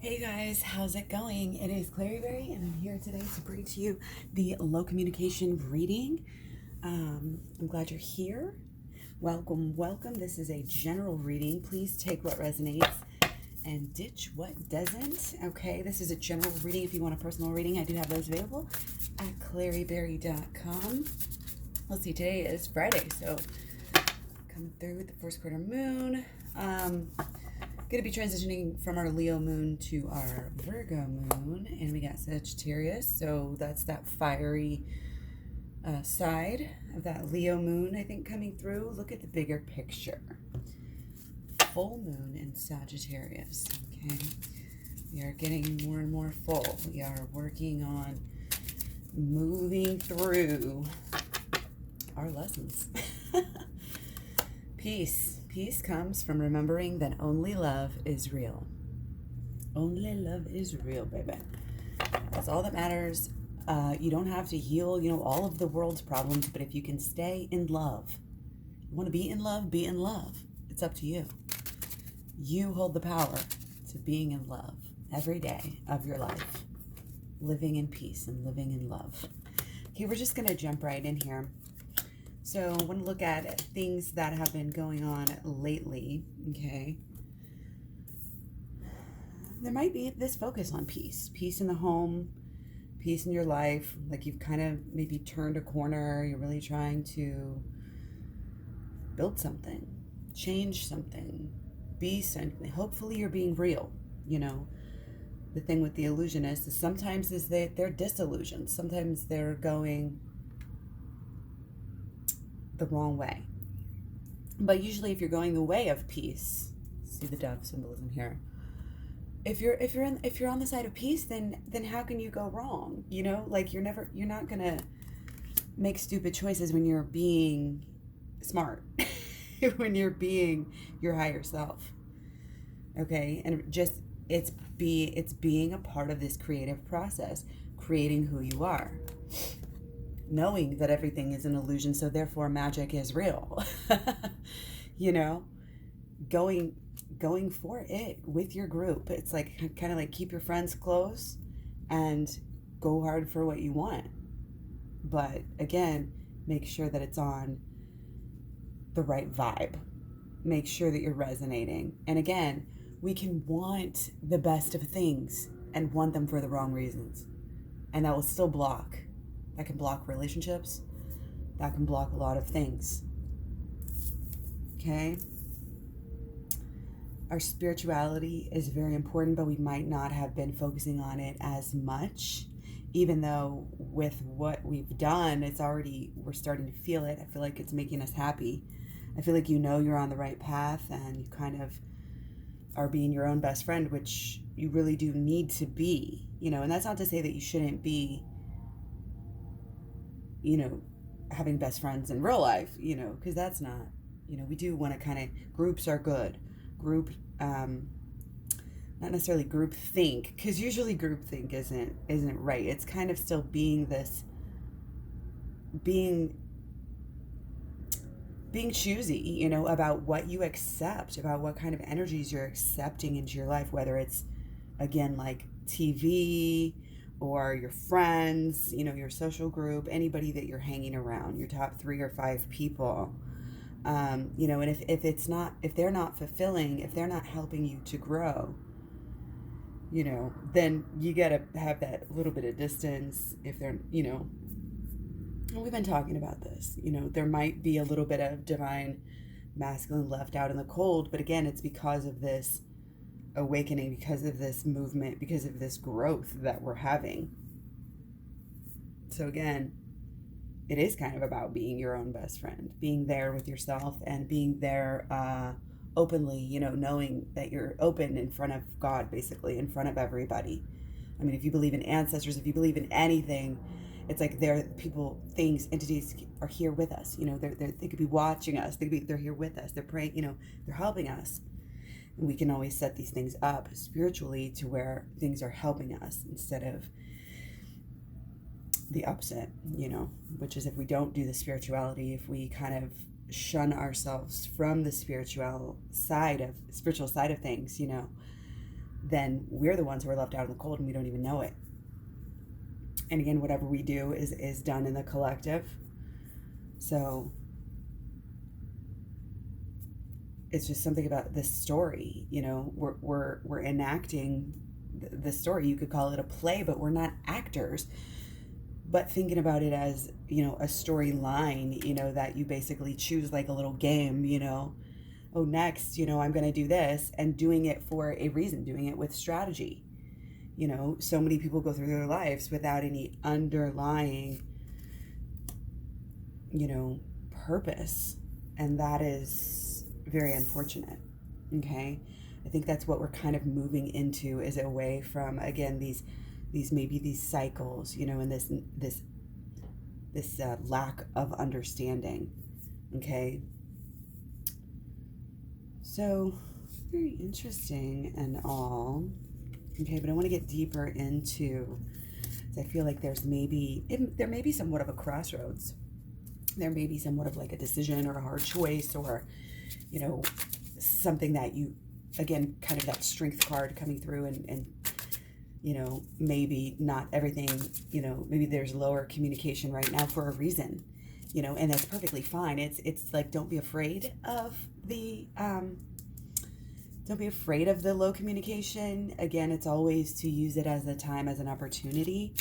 Hey guys, how's it going? It is Claryberry, and I'm here today to bring to you the low communication reading. I'm glad you're here. Welcome, welcome. This is a general reading. Please take what resonates and ditch what doesn't. Okay, this is a general reading. If you want a personal reading, I do have those available at claryberry.com. Let's see, today is Friday, so coming through with the first quarter moon. Going to be transitioning from our Leo moon to our Virgo moon, and we got Sagittarius, so that's that fiery side of that Leo moon, I think, coming through. Look at the bigger picture. Full moon in Sagittarius, okay? We are getting more and more full. We are working on moving through our lessons. Peace. Peace comes from remembering that only love is real. Only love is real, baby. That's all that matters. You don't have to heal, all of the world's problems, but if you can stay in love, you want to be in love, be in love. It's up to you. You hold the power to being in love every day of your life, living in peace and living in love. Okay, we're just going to jump right in here. So I want to look at things that have been going on lately, okay? There might be this focus on peace. Peace in the home, peace in your life. Like you've kind of maybe turned a corner. You're really trying to build something, change something, be something. Hopefully you're being real, The thing with the illusionists is sometimes they're disillusioned. Sometimes they're going the wrong way. But usually if you're going the way of peace, see the dove symbolism here. If you're on the side of peace, then how can you go wrong? Like you're not gonna make stupid choices when you're being smart, when you're being your higher self. Okay, and just it's being a part of this creative process, creating who you are. Knowing that everything is an illusion, so therefore magic is real. Going for it with your group. It's like kind of like keep your friends close and go hard for what you want. But again, make sure that it's on the right vibe. Make sure that you're resonating. And again, we can want the best of things and want them for the wrong reasons. And that will still block. That can block relationships. That can block a lot of things. Okay? Our spirituality is very important, but we might not have been focusing on it as much. Even though with what we've done, we're starting to feel it. I feel like it's making us happy. I feel like you're on the right path and you kind of are being your own best friend, which you really do need to be. And that's not to say that you shouldn't be having best friends in real life, because that's not, we do want to kind of, groups are good. Group, not necessarily group think, because usually group think isn't right. It's kind of still being choosy, about what you accept, about what kind of energies you're accepting into your life, whether it's, again, like TV, or your friends, your social group, anybody that you're hanging around, your top 3 or 5 people, and if they're not fulfilling, if they're not helping you to grow, then you gotta have that little bit of distance. If they're, we've been talking about this, there might be a little bit of divine masculine left out in the cold, but again, it's because of this awakening, because of this movement, because of this growth that we're having. So again, it is kind of about being your own best friend, being there with yourself and being there openly, knowing that you're open in front of God, basically in front of everybody. I mean, if you believe in ancestors, if you believe in anything, it's like people, things, entities are here with us. They could be watching us. They're here with us. They're praying. They're helping us. And we can always set these things up spiritually to where things are helping us instead of the opposite, which is if we don't do the spirituality, if we kind of shun ourselves from the spiritual side of things, then we're the ones who are left out in the cold and we don't even know it. And again, whatever we do is done in the collective. So it's just something about this story, we're enacting the story. You could call it a play, but we're not actors. But thinking about it as, a storyline, that you basically choose like a little game, oh, next, I'm going to do this, and doing it for a reason, doing it with strategy. So many people go through their lives without any underlying, purpose. And that is very unfortunate. Okay. I think that's what we're kind of moving into, is away from, again, these cycles, and this lack of understanding. Okay. So very interesting and all. Okay, but I want to get deeper into, I feel like there may be somewhat of a crossroads. There may be somewhat of like a decision or a hard choice, or, something that you, again, kind of that strength card coming through, and maybe not everything, maybe there's lower communication right now for a reason, and that's perfectly fine. It's like, don't be afraid of the low communication. Again, it's always to use it as a time, as an opportunity.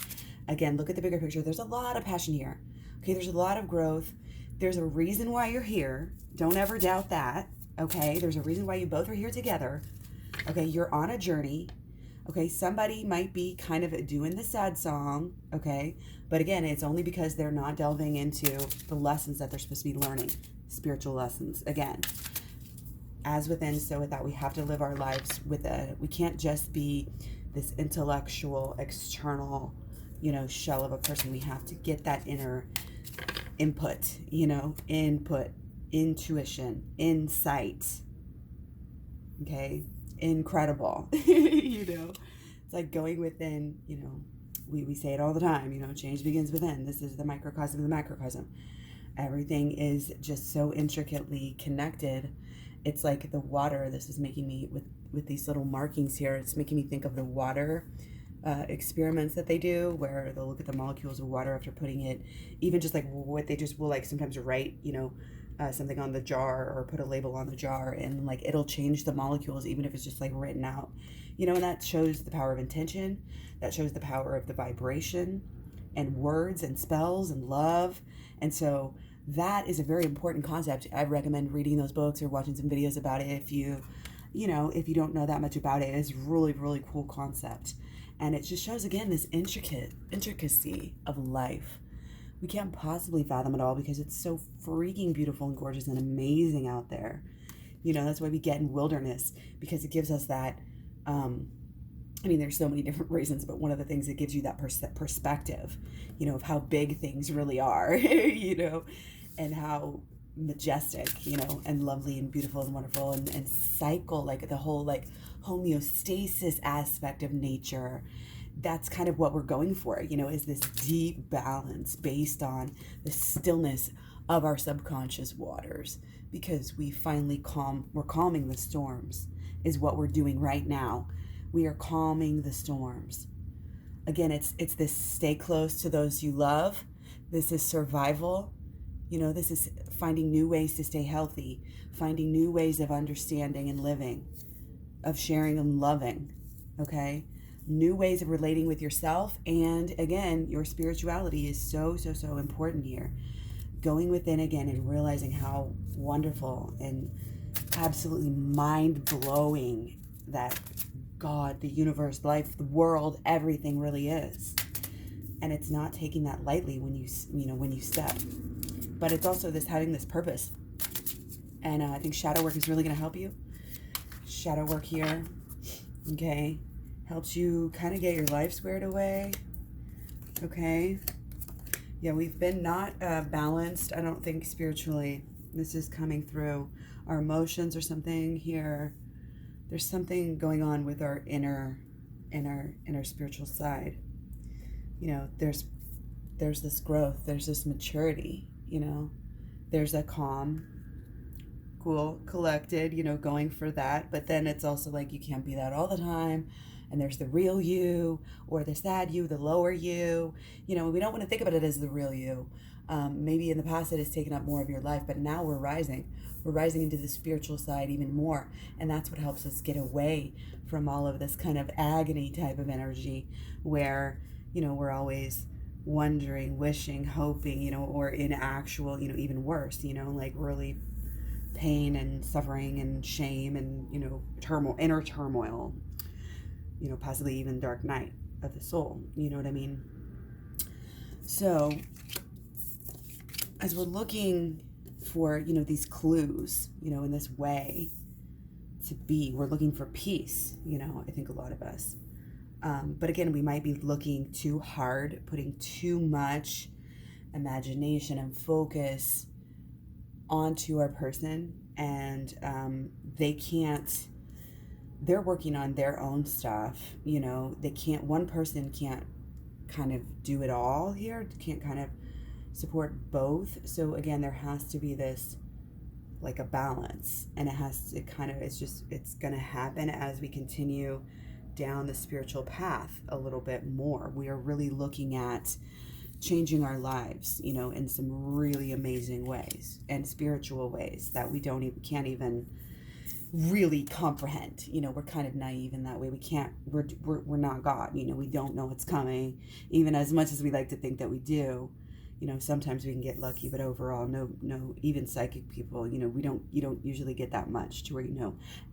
Again, look at the bigger picture. There's a lot of passion here. Okay, there's a lot of growth. There's a reason why you're here. Don't ever doubt that. Okay, there's a reason why you both are here together. Okay, you're on a journey. Okay, somebody might be kind of doing the sad song. Okay, but again, it's only because they're not delving into the lessons that they're supposed to be learning. Spiritual lessons. Again, as within, so without. We have to live our lives we can't just be this intellectual, external, shell of a person. We have to get that inner input, intuition, insight. Okay, incredible. It's like going within. We say it all the time. Change begins within. This is the microcosm of the macrocosm. Everything is just so intricately connected. It's like the water. This is making me, with these little markings here, it's making me think of the water experiments that they do, where they'll look at the molecules of water after putting it, even just like what they just will like sometimes write, something on the jar, or put a label on the jar, and like it'll change the molecules, even if it's just like written out, and that shows the power of intention. That shows the power of the vibration and words and spells and love. And so that is a very important concept. I recommend reading those books or watching some videos about it. If you don't know that much about it, it's really, really cool concept. And it just shows, again, this intricacy of life. We can't possibly fathom it all, because it's so freaking beautiful and gorgeous and amazing out there. That's why we get in wilderness, because it gives us that, there's so many different reasons, but one of the things that gives you that perspective, of how big things really are, and how majestic, and lovely and beautiful and wonderful, and cycle, like the whole like homeostasis aspect of nature. That's kind of what we're going for, is this deep balance based on the stillness of our subconscious waters, because we're calming the storms, is what we're doing right now. We are calming the storms. Again, it's this stay close to those you love. This is survival. This is finding new ways to stay healthy, finding new ways of understanding and living, of sharing and loving, okay? New ways of relating with yourself. And again, your spirituality is so, so, so important here. Going within again and realizing how wonderful and absolutely mind-blowing that God, the universe, life, the world, everything really is. And it's not taking that lightly when you step. But it's also having this purpose. And I think shadow work is really going to help you. Shadow work here, okay, helps you kind of get your life squared away, okay? Yeah, we've been not balanced, I don't think, spiritually. This is coming through our emotions or something here. There's something going on with our inner spiritual side. There's this growth, there's this maturity, there's a calm, cool, collected, going for that. But then it's also like you can't be that all the time. And there's the real you, or the sad you, the lower you. We don't want to think about it as the real you. Maybe in the past it has taken up more of your life, but now we're rising. We're rising into the spiritual side even more. And that's what helps us get away from all of this kind of agony type of energy where, we're always wondering, wishing, hoping, or in actual, even worse, like really pain and suffering and shame and, turmoil, inner turmoil, possibly even dark night of the soul. You know what I mean? So as we're looking for, these clues, in this way to be, we're looking for peace, I think a lot of us. But again, we might be looking too hard, putting too much imagination and focus onto our person, and they're working on their own stuff. One person can't kind of do it all here, can't kind of support both. So again, there has to be this like a balance, and it's going to happen as we continue down the spiritual path a little bit more. We are really looking at changing our lives, in some really amazing ways and spiritual ways that we can't even really comprehend. We're kind of naive in that way. We're not God. We don't know what's coming, even as much as we like to think that we do. Sometimes we can get lucky, but overall, no, even psychic people, you don't usually get that much to where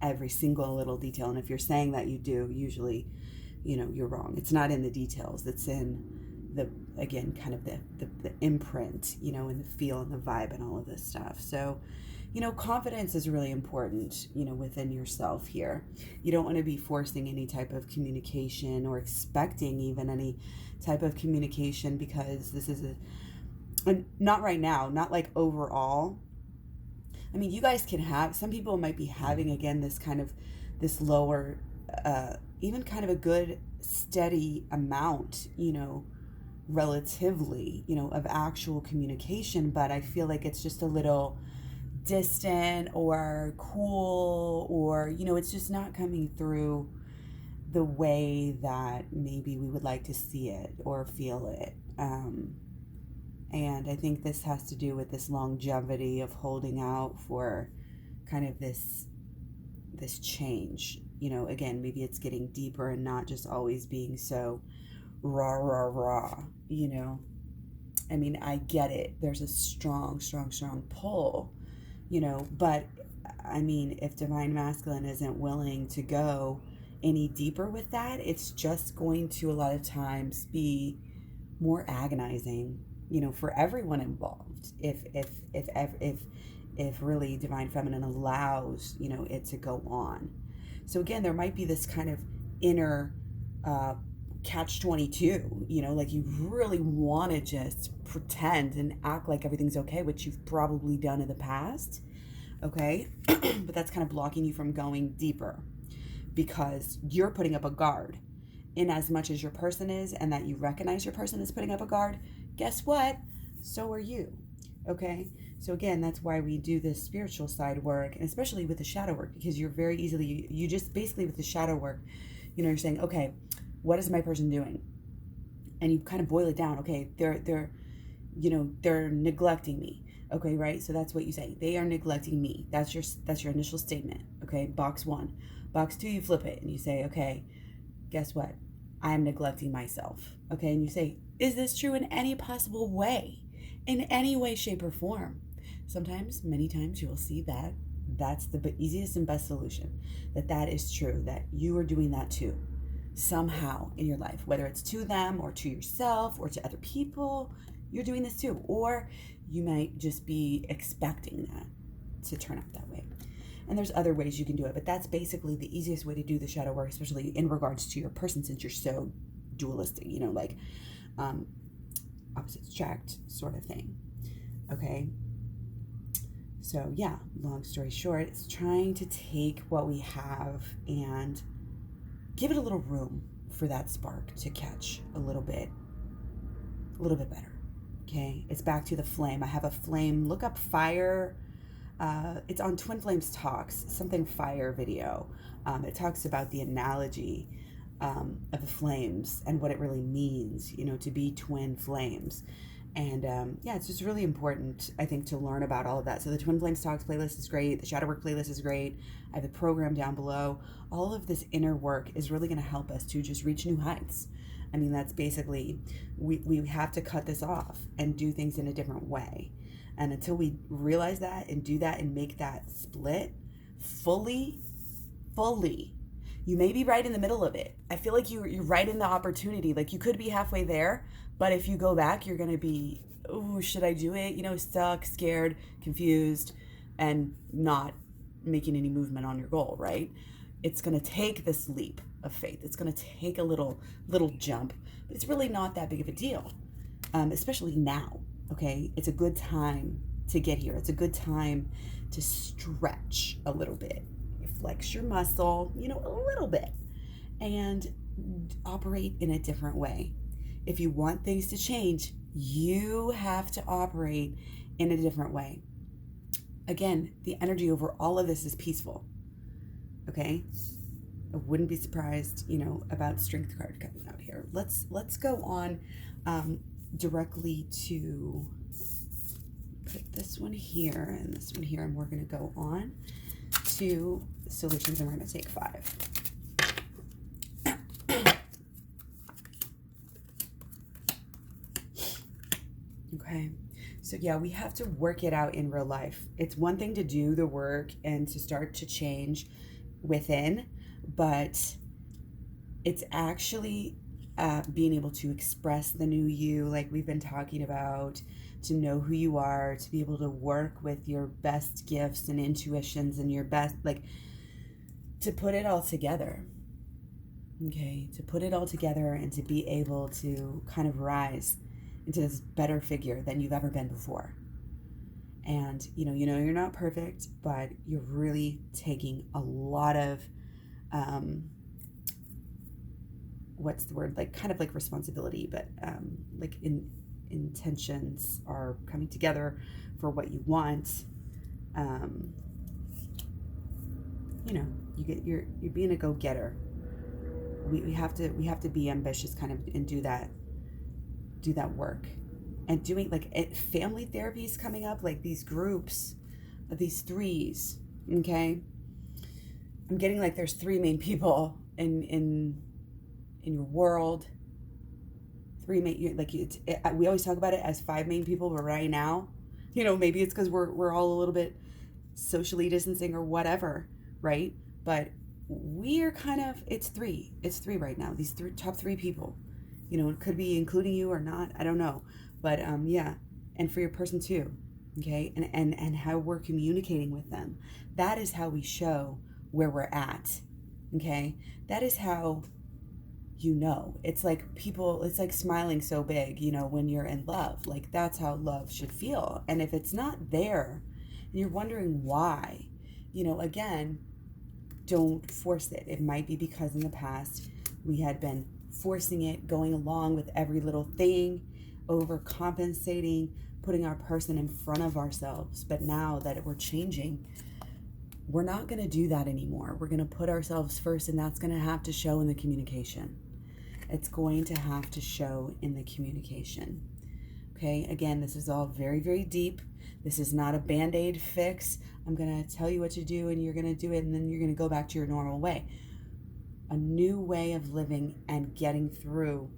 every single little detail. And if you're saying that you do, usually, you're wrong. It's not in the details. It's in kind of the imprint, and the feel and the vibe and all of this stuff. So, confidence is really important, within yourself here. You don't want to be forcing any type of communication or expecting even any type of communication, because this is not right now, not like overall. I mean, you guys can have, some people might be having, again, this lower, even kind of a good steady amount, relatively, of actual communication, but I feel like it's just a little distant or cool, or, it's just not coming through the way that maybe we would like to see it or feel it. And I think this has to do with this longevity of holding out for kind of this change. Again, maybe it's getting deeper and not just always being so rah, rah, rah, I mean, I get it. There's a strong, strong, strong pull, but I mean, if Divine Masculine isn't willing to go any deeper with that, it's just going to a lot of times be more agonizing, for everyone involved. If really Divine Feminine allows, it to go on. So again, there might be this kind of inner catch-22, like you really want to just pretend and act like everything's okay, which you've probably done in the past, okay? But that's kind of blocking you from going deeper, because you're putting up a guard. In as much as your person is, and that you recognize your person is putting up a guard, guess what? So are you, okay? So again, that's why we do this spiritual side work, and especially with the shadow work, because you're very easily, you just basically with the shadow work, you're saying, okay, what is my person doing? And you kind of boil it down. Okay, they're neglecting me. Okay, right? So that's what you say. They are neglecting me. That's your initial statement. Okay, box 1. Box 2, you flip it and you say, okay, guess what? I am neglecting myself. Okay, and you say, is this true in any possible way? In any way, shape, or form? Sometimes, many times, you will see that that's the easiest and best solution. That is true, that you are doing that too. Somehow in your life, whether it's to them or to yourself or to other people, you're doing this too. Or you might just be expecting that to turn out that way. And there's other ways you can do it, but that's basically the easiest way to do the shadow work, especially in regards to your person, since you're so dualistic, like opposites attract sort of thing. Okay. So yeah, long story short, it's trying to take what we have and give it a little room for that spark to catch a little bit better. Okay. It's back to the flame. I have a flame. Look up fire. it's on Twin Flames Talks, something fire video. It talks about the analogy of the flames and what it really means, to be twin flames. And yeah, it's just really important, I think, to learn about all of that. So the Twin Flames Talks playlist is great. The Shadow Work playlist is great. I have the program down below. All of this inner work is really going to help us to just reach new heights. I mean, that's basically, we have to cut this off and do things in a different way. And until we realize that and do that and make that split fully, you may be right in the middle of it. I feel like you're right in the opportunity. Like, you could be halfway there, but if you go back, you're going to be, oh, should I do it? Stuck, scared, confused, and not making any movement on your goal, right? It's going to take this leap of faith. It's going to take a little jump, but it's really not that big of a deal, especially now, okay? It's a good time to get here. It's a good time to stretch a little bit. Flex your muscle, a little bit, and operate in a different way. If you want things to change, you have to operate in a different way. Again, the energy over all of this is peaceful. Okay? I wouldn't be surprised, about strength card coming out here. Let's go on directly to put this one here and this one here, and we're going to go on to solutions, and we're going to take 5. Okay, so yeah, we have to work it out in real life. It's one thing to do the work and to start to change within, but it's actually being able to express the new you, like we've been talking about, to know who you are, to be able to work with your best gifts and intuitions and your best, to put it all together. Okay, to put it all together and to be able to kind of rise into this better figure than you've ever been before. And you're not perfect, but you're really taking a lot of what's the word, kind of responsibility, but intentions are coming together for what you want. You're being a go-getter. We have to be ambitious, kind of, and do that work. And doing family therapy is coming up, these groups of these threes. Okay, I'm getting there's 3 main people in your world. 3 main, we always talk about it as 5 main people, but right now, maybe it's because we're all a little bit socially distancing or whatever, right? But we are it's 3 right now. These top 3 people, it could be including you or not, I don't know, but yeah, and for your person too. Okay, and how we're communicating with them, that is how we show where we're at. Okay, that is how it's people, it's like smiling so big, when you're in love. That's how love should feel. And if it's not there and you're wondering why, again, don't force it. It might be because in the past we had been forcing it, going along with every little thing, overcompensating, putting our person in front of ourselves. But now that we're changing, we're not going to do that anymore. We're going to put ourselves first, and that's going to have to show in the communication. It's going to have to show in the communication. Okay, again, this is all very, very deep. This is not a Band-Aid fix. I'm going to tell you what to do, and you're going to do it, and then you're going to go back to your normal way. A new way of living and getting through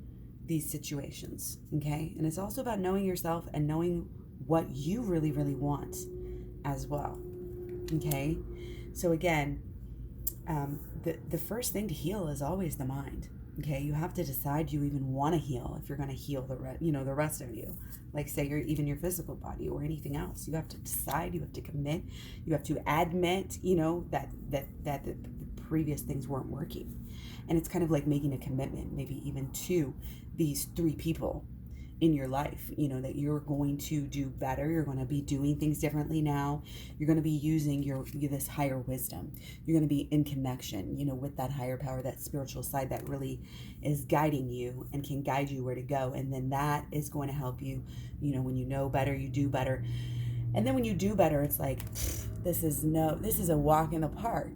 these situations, okay? And it's also about knowing yourself and knowing what you really, really want as well, okay? So again, the first thing to heal is always the mind. Okay, you have to decide you even want to heal if you're going to heal the rest of you. Say even your physical body or anything else. You have to decide. You have to commit. You have to admit, that the previous things weren't working, and it's kind of like making a commitment, maybe even to these 3 people in your life, that you're going to do better. You're going to be doing things differently now. You're going to be using this higher wisdom. You're going to be in connection, with that higher power, that spiritual side that really is guiding you and can guide you where to go. And then that is going to help you, when you know better, you do better. And then when you do better, it's this is a walk in the park,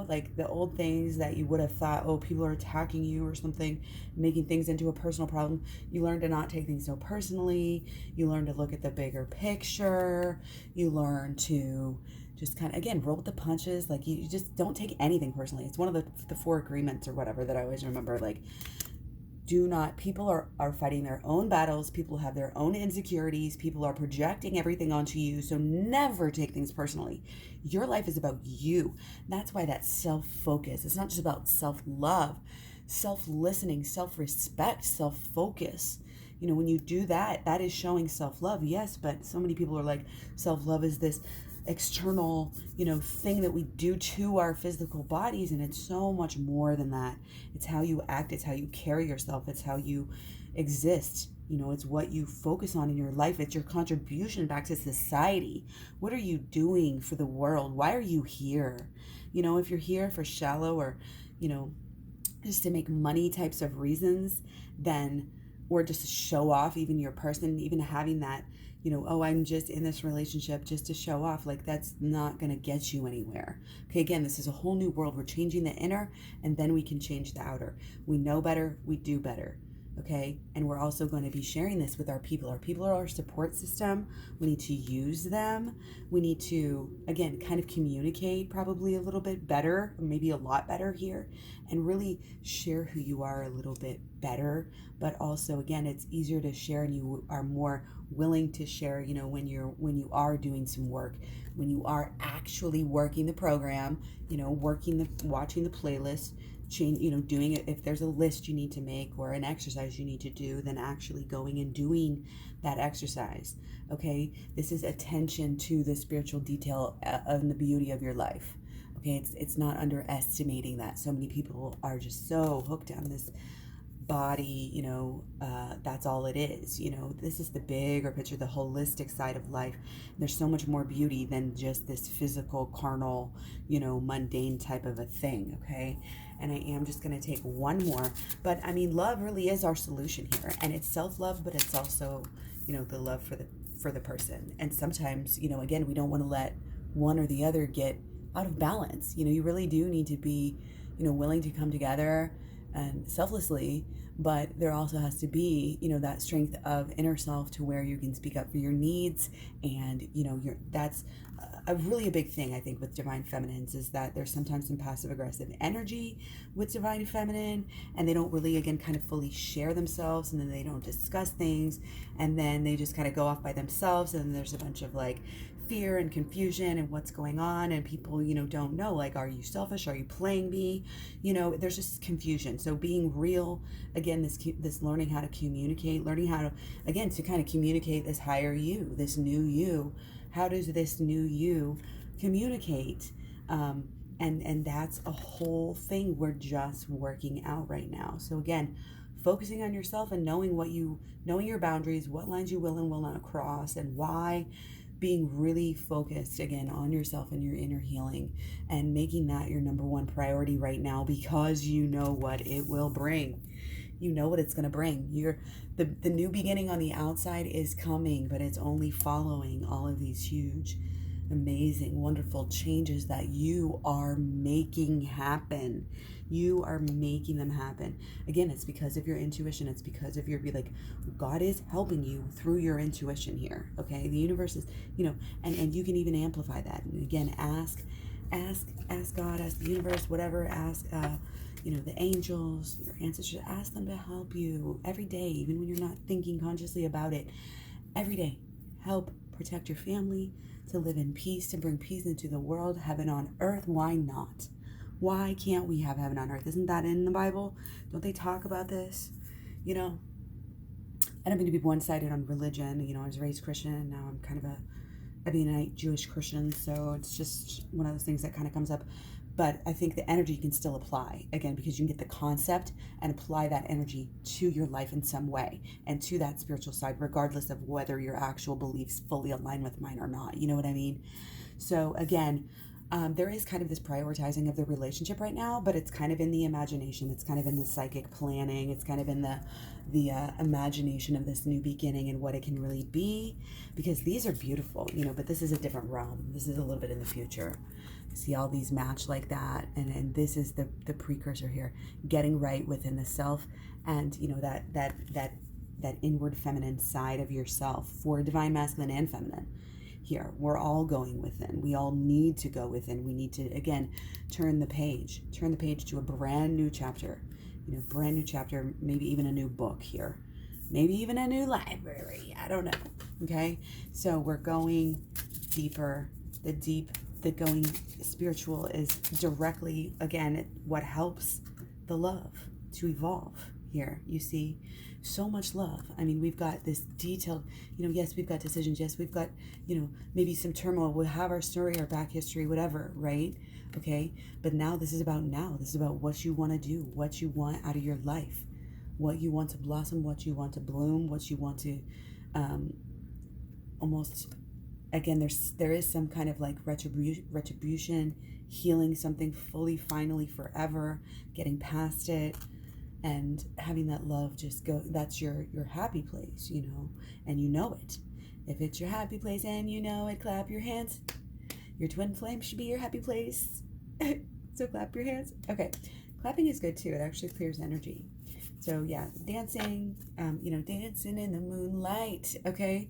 like the old things that you would have thought, oh, people are attacking you or something, making things into a personal problem. You learn to not take things so personally. You learn to look at the bigger picture. You learn to just kind of, again, roll with the punches. Like you just don't take anything personally. It's one of the 4 agreements or whatever that I always remember. Like, people are fighting their own battles. People have their own insecurities. People are projecting everything onto you. So never take things personally. Your life is about you. That's why that self-focus. It's not just about self-love, self-listening, self-respect, self-focus. When you do that, that is showing self-love. Yes, but so many people are like, self-love is this external, thing that we do to our physical bodies, and it's so much more than that. It's how you act, it's how you carry yourself, it's how you exist. It's what you focus on in your life. It's your contribution back to society. What are you doing for the world? Why are you here? If you're here for shallow or, just to make money types of reasons, then, or just to show off even your person, even having that, oh, I'm just in this relationship just to show off, like that's not going to get you anywhere. Okay, again, this is a whole new world. We're changing the inner, and then we can change the outer. We know better, we do better. Okay, and we're also going to be sharing this with our people. Our people are our support system. We need to use them. We need to, again, kind of communicate probably a little bit better, maybe a lot better here, and really share who you are a little bit better. But also, again, it's easier to share, and you are more willing to share, when you are doing some work, when you are actually working the program, watching the playlist, doing it. If there's a list you need to make or an exercise you need to do, then actually going and doing that exercise. Okay, this is attention to the spiritual detail of the beauty of your life. Okay, it's not underestimating that. So many people are just so hooked on this body, that's all it is. This is the bigger picture, the holistic side of life. There's so much more beauty than just this physical, carnal, mundane type of a thing. Okay, and I am just going to take one more, but I mean, love really is our solution here, and it's self-love, but it's also, the love for the person. And sometimes, again, we don't want to let one or the other get out of balance. You really do need to be, willing to come together and selflessly, but there also has to be, that strength of inner self to where you can speak up for your needs. And, that's a really a big thing, I think, with divine feminines, is that there's sometimes some passive aggressive energy with divine feminine, and they don't really, again, kind of fully share themselves, and then they don't discuss things, and then they just kind of go off by themselves, and then there's a bunch of like fear and confusion and what's going on, and people, don't know, like, are you selfish? Are you playing me? There's just confusion. So being real, again, this learning how to communicate, learning how to, again, to kind of communicate this higher you, this new you. How does this new you communicate? And that's a whole thing we're just working out right now. So again, focusing on yourself and knowing your boundaries, what lines you will and will not cross, and why. Being really focused, again, on yourself and your inner healing, and making that your number one priority right now, because you know what it will bring. You know what it's going to bring. The new beginning on the outside is coming, but it's only following all of these huge, amazing, wonderful changes that you are making happen. You are making them happen. Again, it's because of your intuition. It's because of God is helping you through your intuition here. Okay, the universe is, and you can even amplify that. And again, ask God, ask the universe, whatever. Ask, the angels, your ancestors. Ask them to help you every day, even when you're not thinking consciously about it. Every day, help protect your family, to live in peace, to bring peace into the world, heaven on earth. Why not? Why can't we have heaven on earth? Isn't that in the Bible? Don't they talk about this? I don't mean to be one-sided on religion. I was raised Christian, and now I'm kind of a Ebionite Jewish Christian, so it's just one of those things that kind of comes up. But I think the energy can still apply, again, because you can get the concept and apply that energy to your life in some way, and to that spiritual side, regardless of whether your actual beliefs fully align with mine or not. You know what I mean? So again, There is kind of this prioritizing of the relationship right now, but it's kind of in the imagination. It's kind of in the psychic planning. It's kind of in the imagination of this new beginning and what it can really be, because these are beautiful, but this is a different realm. This is a little bit in the future. See all these match like that, and this is the precursor here, getting right within the self, and that inward feminine side of yourself for divine masculine and feminine. Here, we're all going within. We all need to go within. We need to, again, turn the page to a brand new chapter, brand new chapter, maybe even a new book here, maybe even a new library. I don't know. Okay. So we're going deeper. The going spiritual is directly, again, what helps the love to evolve here. You see, so much love. I mean, we've got this detailed, yes, we've got decisions. Yes, we've got, maybe some turmoil. We'll have our story, our back history, whatever, right? Okay. But now this is about what you want to do, what you want out of your life, what you want to blossom, what you want to bloom, what you want to almost, again, there is some kind of like retribution, healing something fully, finally, forever, getting past it. And having that love just go, that's your happy place, and you know it. If it's your happy place and you know it, clap your hands. Your twin flame should be your happy place. So clap your hands. Okay. Clapping is good too. It actually clears energy. So yeah, dancing, dancing in the moonlight. Okay.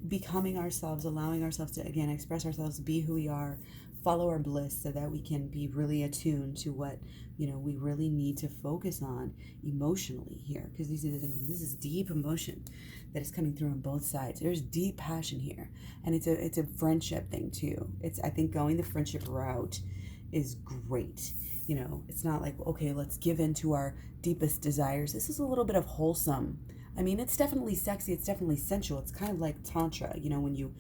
Becoming ourselves, allowing ourselves to, again, express ourselves, be who we are, follow our bliss, so that we can be really attuned to what we really need to focus on emotionally here, because this is deep emotion that is coming through on both sides. There's deep passion here, and it's a friendship thing too. I think going the friendship route is great. It's not like, okay, let's give in to our deepest desires. This is a little bit of wholesome. I mean, it's definitely sexy. It's definitely sensual. It's kind of like tantra, when you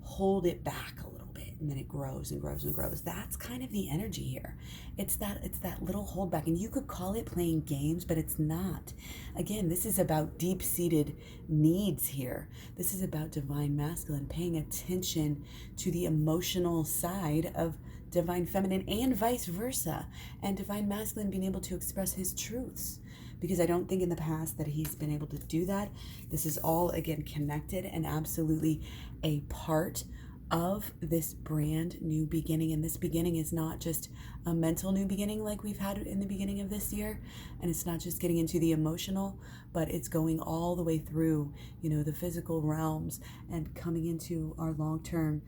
hold it back a little bit and then it grows and grows and grows. That's kind of the energy here. It's that little hold back, and you could call it playing games, but it's not. Again, this is about deep-seated needs here. This is about divine masculine, paying attention to the emotional side of divine feminine and vice versa, and divine masculine being able to express his truths. Because I don't think in the past that he's been able to do that. This is all, again, connected and absolutely a part of this brand new beginning. And this beginning is not just a mental new beginning like we've had in the beginning of this year. And it's not just getting into the emotional, but it's going all the way through, the physical realms, and coming into our long-term,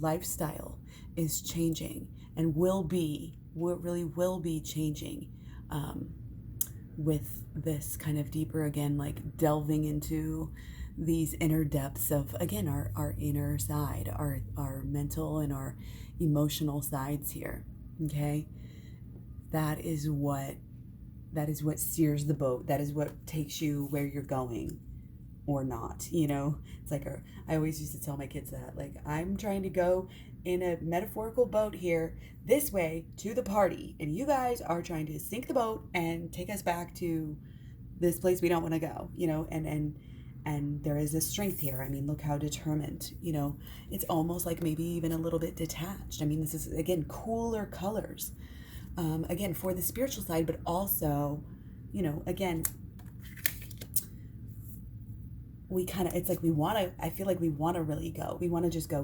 lifestyle is changing and will be changing. With this kind of deeper, again, like delving into these inner depths of, again, our inner side, our mental and our emotional sides here. Okay. That is what steers the boat. That is what takes you where you're going or not. It's like, I always used to tell my kids that, like, I'm trying to go in a metaphorical boat here this way to the party, and you guys are trying to sink the boat and take us back to this place we don't want to go, and there is a strength here. I mean, look how determined, it's almost like maybe even a little bit detached. I mean, this is, again, cooler colors, again, for the spiritual side, but also, again, I feel like we want to really go. We want to just go.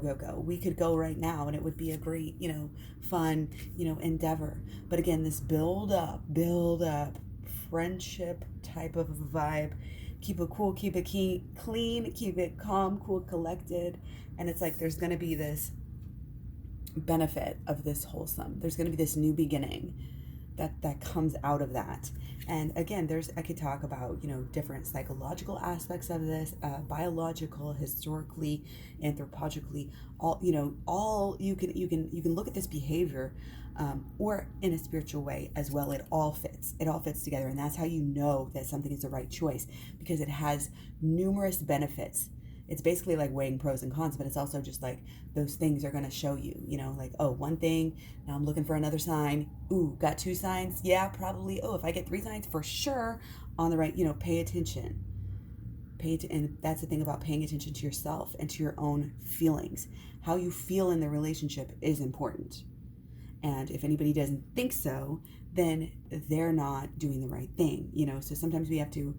We could go right now and it would be a great, fun, endeavor. But again, this build up, friendship type of a vibe. Keep it cool, keep it clean, keep it calm, cool, collected. And it's like, there's going to be this benefit of this wholesome. There's going to be this new beginning that comes out of that. And again, I could talk about, different psychological aspects of this, biological, historically, anthropologically, all you can look at this behavior, or in a spiritual way as well. It all fits together. And that's how you know that something is the right choice, because it has numerous benefits. It's basically like weighing pros and cons, but it's also just like those things are going to show you, like, oh, one thing, now I'm looking for another sign. Ooh, got 2 signs. Yeah, probably. Oh, if I get 3 signs, for sure on the right, pay attention. And that's the thing about paying attention to yourself and to your own feelings. How you feel in the relationship is important. And if anybody doesn't think so, then they're not doing the right thing, So sometimes we have to,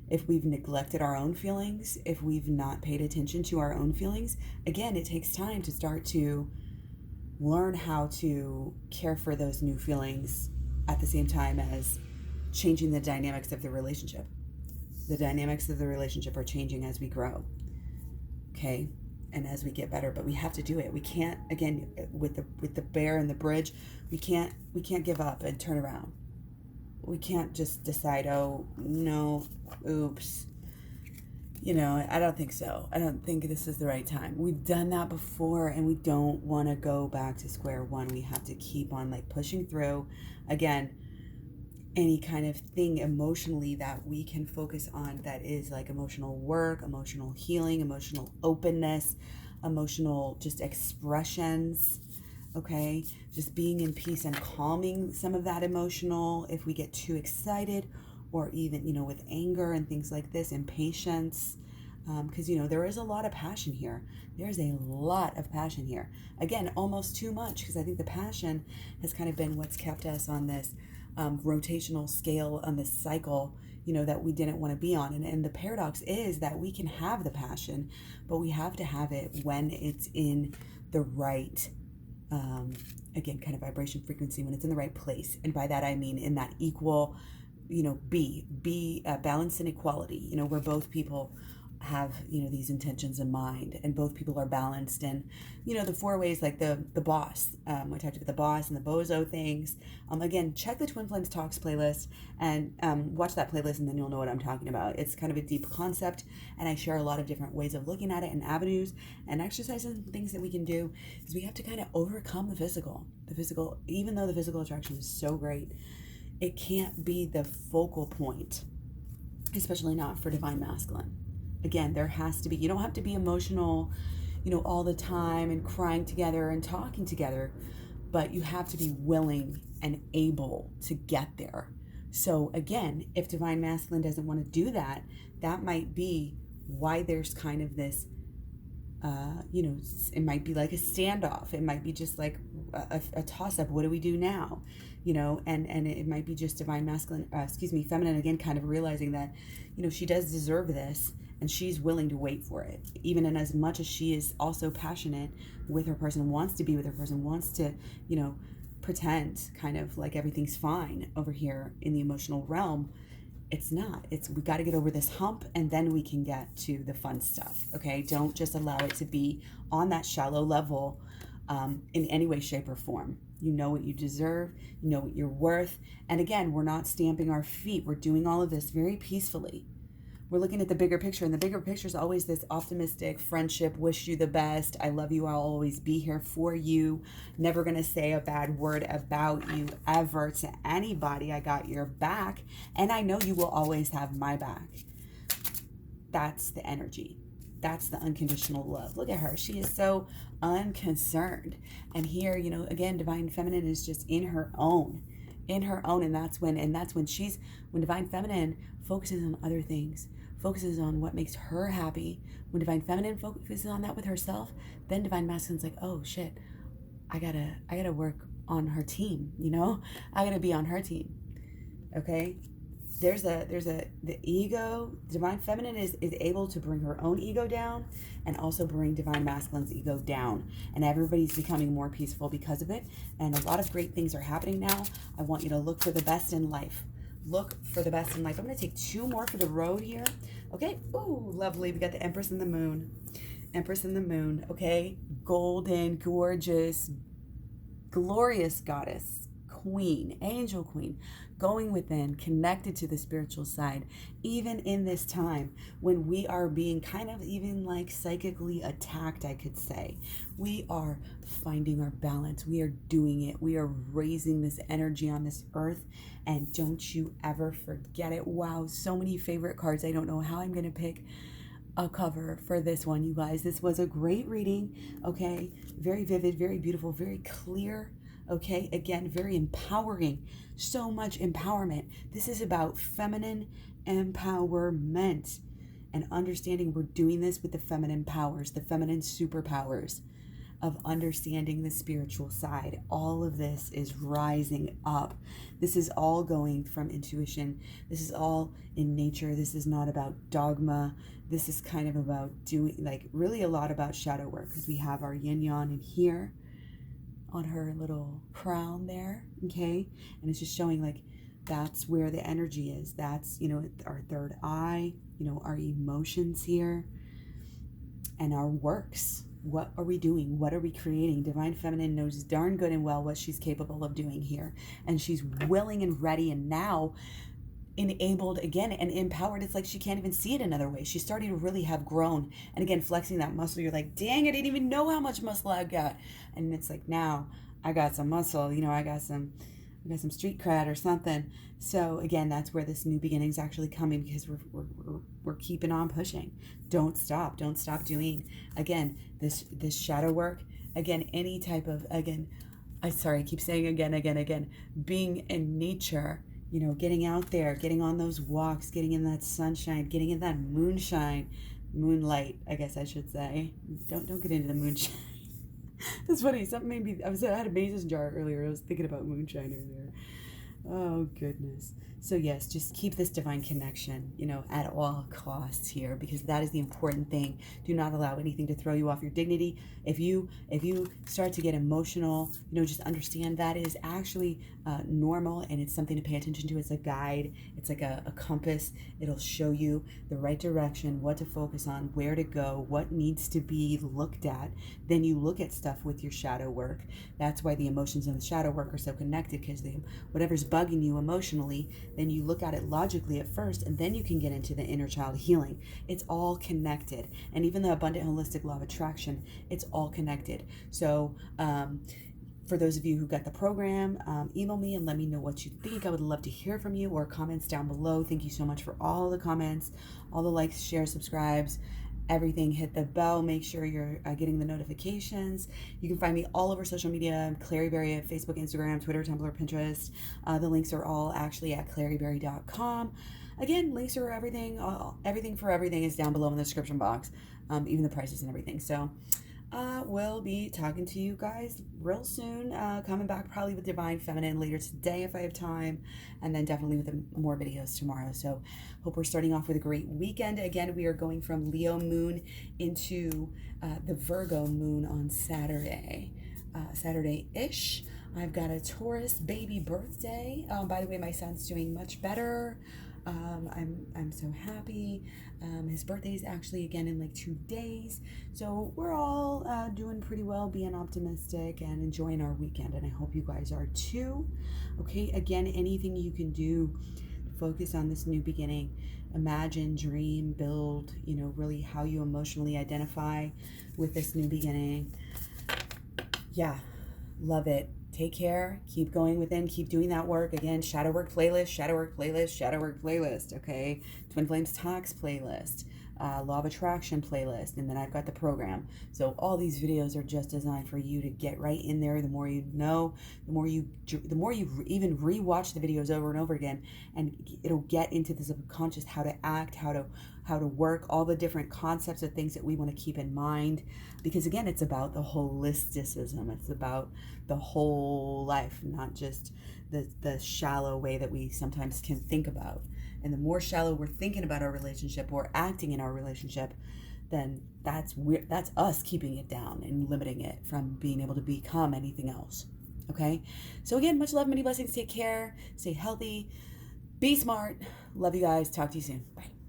if we've neglected our own feelings, if we've not paid attention to our own feelings, again, it takes time to start to learn how to care for those new feelings at the same time as changing the dynamics of the relationship. The dynamics of the relationship are changing as we grow, okay, and as we get better. But we have to do it. We can't, again, with the bear and the bridge, we can't give up and turn around. We can't just decide, oh no, oops. I don't think so. I don't think this is the right time. We've done that before, and we don't want to go back to square one. We have to keep on pushing through. Again, any kind of thing emotionally that we can focus on that is emotional work, emotional healing, emotional openness, emotional just expressions, okay? Just being in peace and calming some of that emotional, if we get too excited, or even, with anger and things like this, impatience, because, there is a lot of passion here. There's a lot of passion here. Again, almost too much, because I think the passion has kind of been what's kept us on this rotational scale, on this cycle, that we didn't want to be on. And the paradox is that we can have the passion, but we have to have it when it's in the right, again, kind of vibration frequency, when it's in the right place. And by that, I mean in that equal, be balance and equality, where both people have, these intentions in mind, and both people are balanced. And, the 4 ways, like the boss, I talked about the boss and the bozo things. Again, check the Twin Flames Talks playlist and watch that playlist, and then you'll know what I'm talking about. It's kind of a deep concept, and I share a lot of different ways of looking at it and avenues and exercises and things that we can do, is we have to kind of overcome the physical, even though the physical attraction is so great. It can't be the focal point, especially not for Divine Masculine. Again, there has to be, you don't have to be emotional, all the time and crying together and talking together, but you have to be willing and able to get there. So again, if Divine Masculine doesn't want to do that, that might be why there's kind of this, it might be like a standoff. It might be just like a toss-up. What do we do now? And it might be just Divine Masculine, Feminine, again, kind of realizing that, she does deserve this, and she's willing to wait for it. Even in as much as she is also passionate with her person, wants to be with her person, wants to, pretend kind of like everything's fine over here in the emotional realm. It's not. We got to get over this hump, and then we can get to the fun stuff, okay? Don't just allow it to be on that shallow level in any way, shape, or form. You know what you deserve. You know what you're worth. And again, we're not stamping our feet. We're doing all of this very peacefully. We're looking at the bigger picture, and the bigger picture is always this optimistic friendship, wish you the best, I love you, I'll always be here for you, never going to say a bad word about you ever to anybody, I got your back, and I know you will always have my back. That's the energy. That's the unconditional love. Look at her. She is so unconcerned. And here, again, Divine Feminine is just in her own. And that's when Divine Feminine focuses on other things, focuses on what makes her happy. When Divine Feminine focuses on that with herself, then Divine Masculine's like, oh shit, I gotta work on her team, I gotta be on her team. Okay? The ego, Divine Feminine is able to bring her own ego down and also bring Divine Masculine's ego down. And everybody's becoming more peaceful because of it. And a lot of great things are happening now. I want you to look for the best in life. Look for the best in life. I'm going to take 2 more for the road here. Okay. Ooh, lovely. We got the Empress and the Moon. Empress and the Moon. Okay. Golden, gorgeous, glorious goddess, queen, angel queen, going within, connected to the spiritual side, even in this time when we are being kind of even like psychically attacked, I could say. We are finding our balance. We are doing it. We are raising this energy on this earth. And don't you ever forget it. Wow, so many favorite cards. I don't know how I'm going to pick a cover for this one, you guys. This was a great reading, okay? Very vivid, very beautiful, very clear. Okay, again, very empowering. So much empowerment. This is about feminine empowerment and understanding we're doing this with the feminine powers, the feminine superpowers. of understanding the spiritual side. All of this is rising up. This is all going from intuition. This is all in nature. This is not about dogma. This is kind of about doing, like, really a lot about shadow work, because we have our yin yang in here on her little crown there, okay? And it's just showing, like, that's where the energy is. That's, you know, our third eye, you know, our emotions here, and our works. What are we doing? What are we creating? Divine Feminine knows darn good and well what she's capable of doing here. And she's willing and ready and now enabled again and empowered. It's like she can't even see it another way. She's starting to really have grown. And again, flexing that muscle, you're like, dang, I didn't even know how much muscle I got. And it's like, now I got some muscle, you know, I got some street cred or something. So again, that's where this new beginning is actually coming, because we're keeping on pushing. Don't stop doing, again, this shadow work. Again, any type of, again, I keep saying again, being in nature, you know, getting out there, getting on those walks, getting in that sunshine, getting in that moonlight, I guess I should say. Don't get into the moonshine. That's funny. Something made me. I had a mason jar earlier. I was thinking about moonshine earlier. Oh goodness. So yes, just keep this divine connection, you know, at all costs here, because that is the important thing. Do not allow anything to throw you off your dignity. If you start to get emotional, you know, just understand that is actually normal, and it's something to pay attention to. It's a guide. It's like a compass. It'll show you the right direction, what to focus on, where to go, what needs to be looked at. Then you look at stuff with your shadow work. That's why the emotions and the shadow work are so connected, because whatever's bugging you emotionally, then you look at it logically at first, and then you can get into the inner child healing. It's all connected. And even the abundant holistic law of attraction, it's all connected. So for those of you who got the program, email me and let me know what you think. I would love to hear from you, or comments down below. Thank you so much for all the comments, all the likes, shares, subscribes, everything. Hit the bell. Make sure you're getting the notifications. You can find me all over social media. Claryberry at Facebook, Instagram, Twitter, Tumblr, Pinterest. The links are all actually at claryberry.com. Again, links are everything. Everything for everything is down below in the description box. Even the prices and everything. So we'll be talking to you guys real soon. Coming back probably with Divine Feminine later today if I have time, and then definitely with more videos tomorrow. So hope we're starting off with a great weekend. Again, we are going from Leo moon into the Virgo moon on Saturday-ish. I've got a Taurus baby birthday. By the way, my son's doing much better. I'm so happy. His birthday is actually again in like 2 days. So we're all doing pretty well, being optimistic and enjoying our weekend. And I hope you guys are too. Okay, again, anything you can do to focus on this new beginning. Imagine, dream, build, you know, really how you emotionally identify with this new beginning. Yeah, love it. Take care. Keep going within. Keep doing that work. Again, shadow work playlist, shadow work playlist, shadow work playlist. Okay. Twin Flames Talks playlist, Law of Attraction playlist. And then I've got the program. So all these videos are just designed for you to get right in there. The more you know, the more you even rewatch the videos over and over again, and it'll get into the subconscious, how to act, how to work, all the different concepts of things that we want to keep in mind. Because again, it's about the holisticism. It's about the whole life, not just the shallow way that we sometimes can think about. And the more shallow we're thinking about our relationship or acting in our relationship, then that's us keeping it down and limiting it from being able to become anything else. Okay? So again, much love, many blessings. Take care. Stay healthy. Be smart. Love you guys. Talk to you soon. Bye.